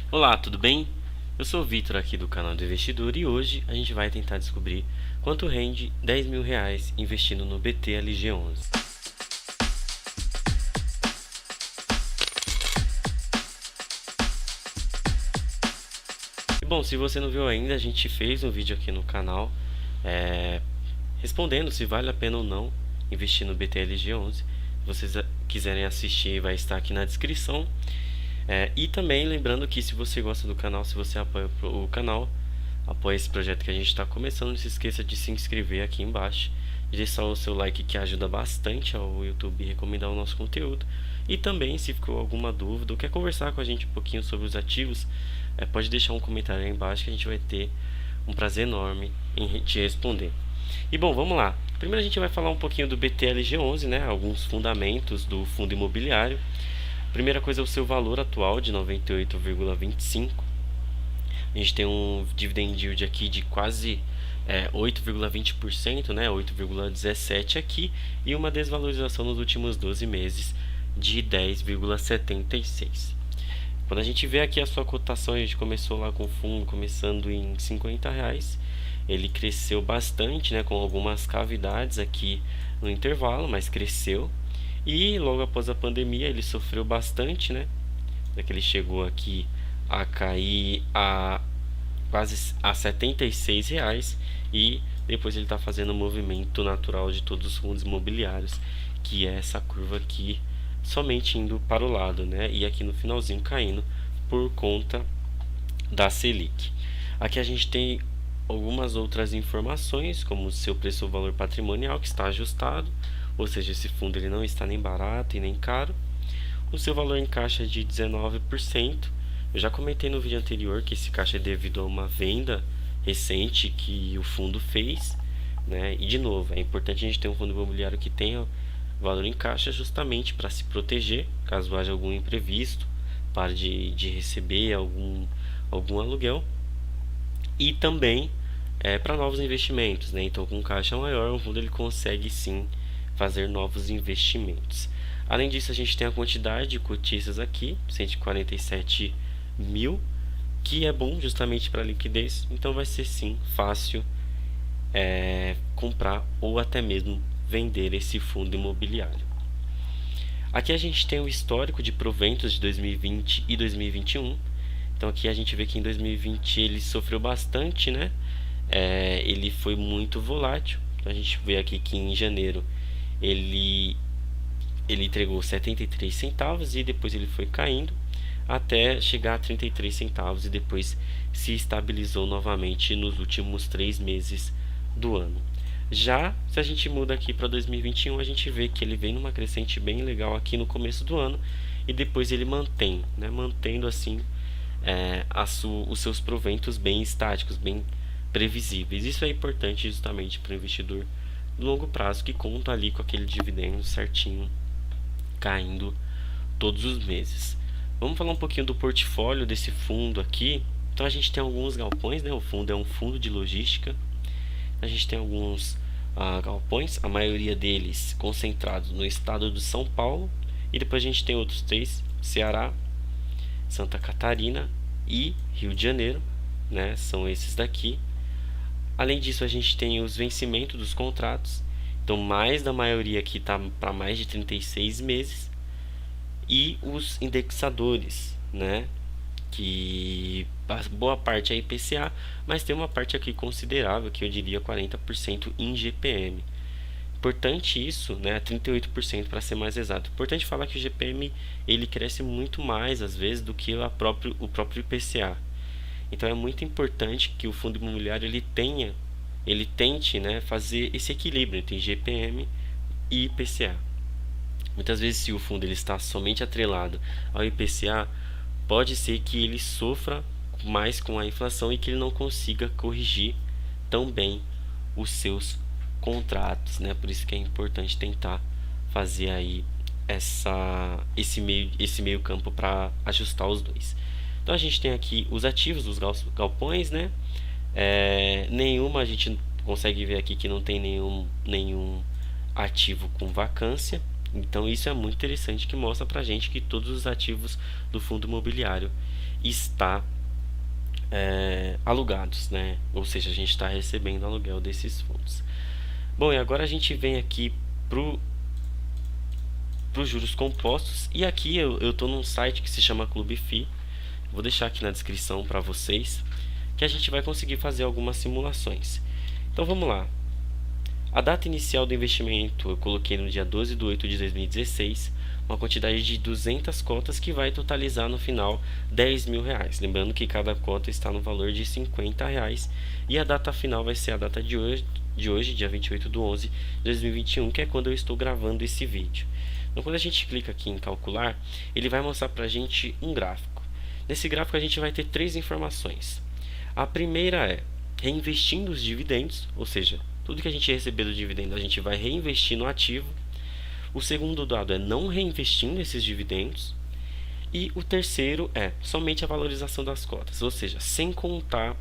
Olá, tudo bem? Eu sou o Vitor aqui do canal do Investidor e hoje a gente vai tentar descobrir quanto rende R$ 10.000 investindo no BTLG11. E bom, se você não viu ainda, a gente fez um vídeo aqui no canal respondendo se vale a pena ou não investir no BTLG11. Se vocês quiserem assistir, vai estar aqui na descrição. E também lembrando que se você gosta do canal, se você apoia o canal, apoia esse projeto que a gente está começando, não se esqueça de se inscrever aqui embaixo e deixar o seu like, que ajuda bastante ao YouTube recomendar o nosso conteúdo. E também, se ficou alguma dúvida ou quer conversar com a gente um pouquinho sobre os ativos, pode deixar um comentário aí embaixo que a gente vai ter um prazer enorme em te responder. E bom, vamos lá. Primeiro a gente vai falar um pouquinho do BTLG11, né? Alguns fundamentos do fundo imobiliário. Primeira coisa é o seu valor atual de 98,25. A gente tem um dividend yield aqui de quase 8,20%, né? 8,17% aqui, e uma desvalorização nos últimos 12 meses de 10,76%. Quando a gente vê aqui a sua cotação, a gente começou lá com o fundo começando em R$ 50. Ele cresceu bastante, né, com algumas cavidades aqui no intervalo, mas cresceu. E logo após a pandemia ele sofreu bastante, né? Que ele chegou aqui a cair a quase a R$ 76, e depois ele está fazendo o movimento natural de todos os fundos imobiliários, que é essa curva aqui somente indo para o lado, né? E aqui no finalzinho caindo por conta da Selic. Aqui a gente tem algumas outras informações, como o seu preço ou valor patrimonial, que está ajustado, ou seja, esse fundo ele não está nem barato e nem caro. O seu valor em caixa é de 19%. Eu já comentei no vídeo anterior que esse caixa é devido a uma venda recente que o fundo fez, né? E de novo, é importante a gente ter um fundo imobiliário que tenha valor em caixa, justamente para se proteger caso haja algum imprevisto, pare de receber algum aluguel, e também para novos investimentos, né? Então, com caixa maior, o fundo ele consegue sim fazer novos investimentos. Além disso, a gente tem a quantidade de cotistas aqui, 147 mil, que é bom justamente para liquidez. Então vai ser sim fácil comprar ou até mesmo vender esse fundo imobiliário. Aqui a gente tem o histórico de proventos de 2020 e 2021. Então aqui a gente vê que em 2020 ele sofreu bastante, né? Ele foi muito volátil. Então a gente vê aqui que em janeiro ele entregou 73 centavos e depois ele foi caindo até chegar a 33 centavos e depois se estabilizou novamente nos últimos 3 meses do ano. Já se a gente muda aqui para 2021, a gente vê que ele vem numa crescente bem legal aqui no começo do ano e depois ele mantém, né, mantendo assim os seus proventos bem estáticos, bem previsíveis. Isso é importante justamente para o investidor de longo prazo, que conta ali com aquele dividendo certinho caindo todos os meses. Vamos falar um pouquinho do portfólio desse fundo aqui. Então a gente tem alguns galpões, né? O fundo é um fundo de logística. A gente tem alguns galpões, a maioria deles concentrados no estado de São Paulo, e depois a gente tem outros 3: Ceará, Santa Catarina e Rio de Janeiro, né? São esses daqui. Além disso, a gente tem os vencimentos dos contratos. Então, mais da maioria aqui está para mais de 36 meses. E os indexadores, né? Que boa parte é IPCA, mas tem uma parte aqui considerável, que eu diria 40% em GPM. Importante isso, né? 38% para ser mais exato. Importante falar que o GPM ele cresce muito mais às vezes do que o próprio IPCA. Então é muito importante que o fundo imobiliário ele tente, né, fazer esse equilíbrio entre GPM e IPCA. Muitas vezes, se o fundo ele está somente atrelado ao IPCA, pode ser que ele sofra mais com a inflação e que ele não consiga corrigir tão bem os seus contratos, né? Por isso que é importante tentar fazer aí esse meio campo para ajustar os dois. Então a gente tem aqui os ativos dos galpões, né? Nenhuma, a gente consegue ver aqui que não tem nenhum ativo com vacância. Então isso é muito interessante, que mostra pra gente que todos os ativos do fundo imobiliário está alugados, né? Ou seja, a gente está recebendo aluguel desses fundos. Bom, e agora a gente vem aqui para os juros compostos, e aqui eu estou num site que se chama ClubFi. Vou deixar aqui na descrição para vocês, que a gente vai conseguir fazer algumas simulações. Então vamos lá. A data inicial do investimento eu coloquei no dia 12/8 de 2016, uma quantidade de 200 cotas que vai totalizar no final R$10.000. Lembrando que cada cota está no valor de R$50, e a data final vai ser a data de hoje, dia 28/11 de 2021, que é quando eu estou gravando esse vídeo. Então, quando a gente clica aqui em calcular, ele vai mostrar para a gente um gráfico. Nesse gráfico a gente vai ter três informações. A primeira é reinvestindo os dividendos, ou seja, tudo que a gente receber do dividendo a gente vai reinvestir no ativo. O segundo dado é não reinvestindo esses dividendos. E o terceiro é somente a valorização das cotas, ou seja, sem contar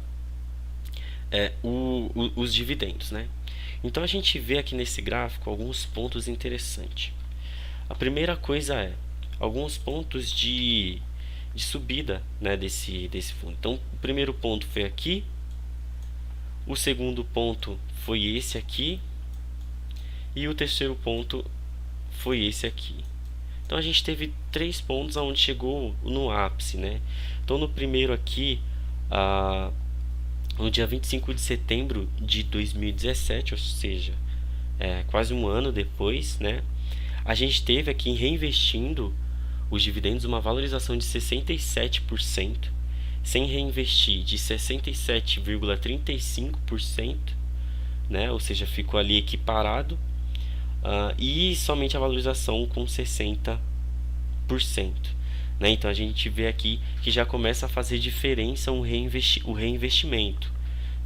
os dividendos, né? Então a gente vê aqui nesse gráfico alguns pontos interessantes. A primeira coisa é alguns pontos de subida, né, desse fundo. Então o primeiro ponto foi aqui, o segundo ponto foi esse aqui, e o terceiro ponto foi esse aqui. Então a gente teve três pontos onde chegou no ápice, né? Então no primeiro aqui, no dia 25 de setembro de 2017, ou seja, quase um ano depois, né? A gente teve aqui reinvestindo os dividendos uma valorização de 67%, sem reinvestir de 67,35%, né? Ou seja, ficou ali equiparado, e somente a valorização com 60%, né? Então a gente vê aqui que já começa a fazer diferença o reinvestimento.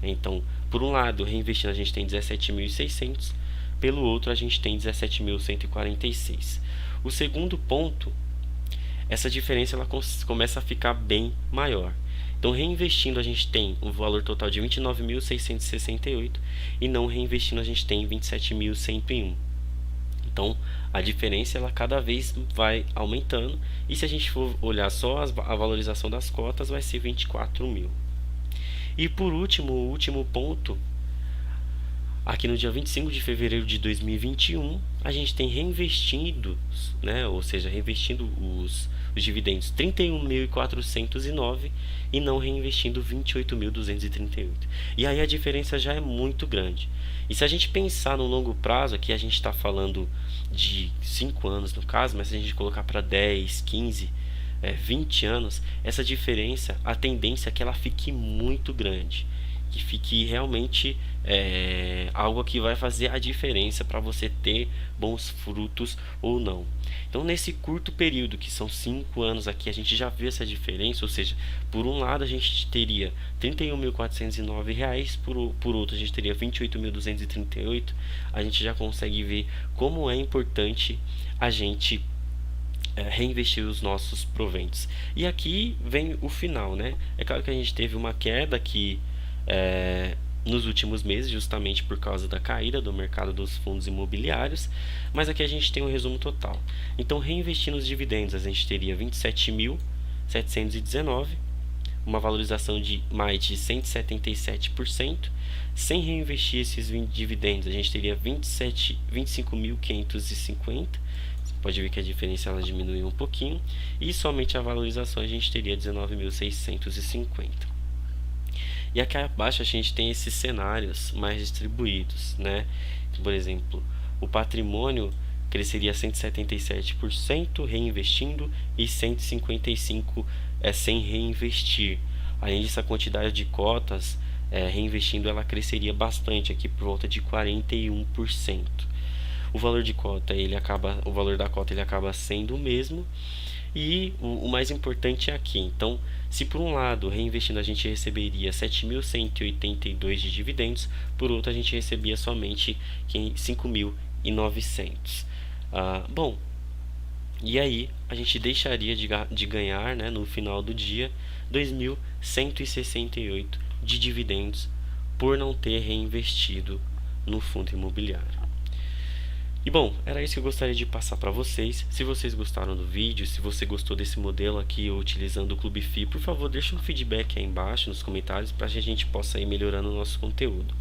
Então, por um lado, reinvestindo a gente tem 17.600, pelo outro a gente tem 17.146. O segundo ponto, essa diferença ela começa a ficar bem maior. Então, reinvestindo a gente tem um valor total de 29.668 e não reinvestindo a gente tem 27.101. Então, a diferença ela cada vez vai aumentando, e se a gente for olhar só a valorização das cotas, vai ser 24.000. E por último, o último ponto, aqui no dia 25 de fevereiro de 2021, a gente tem reinvestindo, né, ou seja, reinvestindo os dividendos 31.409 e não reinvestindo 28.238. E aí a diferença já é muito grande. E se a gente pensar no longo prazo, aqui a gente está falando de 5 anos no caso, mas se a gente colocar para 10, 15, 20 anos, essa diferença, a tendência é que ela fique muito grande, que fique realmente algo que vai fazer a diferença para você ter bons frutos ou não. Então, nesse curto período, que são 5 anos aqui, a gente já vê essa diferença, ou seja, por um lado a gente teria R$ 31.409, por outro a gente teria 28.238, a gente já consegue ver como é importante a gente reinvestir os nossos proventos. E aqui vem o final, né? É claro que a gente teve uma queda aqui nos últimos meses, justamente por causa da caída do mercado dos fundos imobiliários, mas aqui a gente tem um resumo total. Então, reinvestindo os dividendos, a gente teria 27.719, uma valorização de mais de 177%. Sem reinvestir esses dividendos, a gente teria 25.550. Você pode ver que a diferença ela diminuiu um pouquinho, e somente a valorização a gente teria 19.650. E aqui abaixo a gente tem esses cenários mais distribuídos, né? Por exemplo, o patrimônio cresceria 177% reinvestindo e 155% sem reinvestir. Além disso, a quantidade de cotas reinvestindo ela cresceria bastante, aqui por volta de 41%. O valor de cota o valor da cota ele acaba sendo o mesmo. E o mais importante é aqui. Então, se por um lado, reinvestindo a gente receberia 7.182 de dividendos, por outro a gente recebia somente 5.900. Bom, e aí a gente deixaria de ganhar, né, no final do dia 2.168 de dividendos por não ter reinvestido no fundo imobiliário. E bom, era isso que eu gostaria de passar para vocês. Se vocês gostaram do vídeo, se você gostou desse modelo aqui utilizando o Clube FI, por favor, deixe um feedback aí embaixo nos comentários para que a gente possa ir melhorando o nosso conteúdo.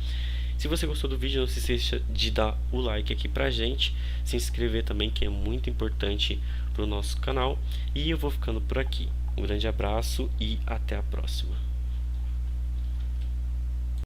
Se você gostou do vídeo, não se esqueça de dar o like aqui pra gente, se inscrever também, que é muito importante para o nosso canal. E eu vou ficando por aqui. Um grande abraço e até a próxima.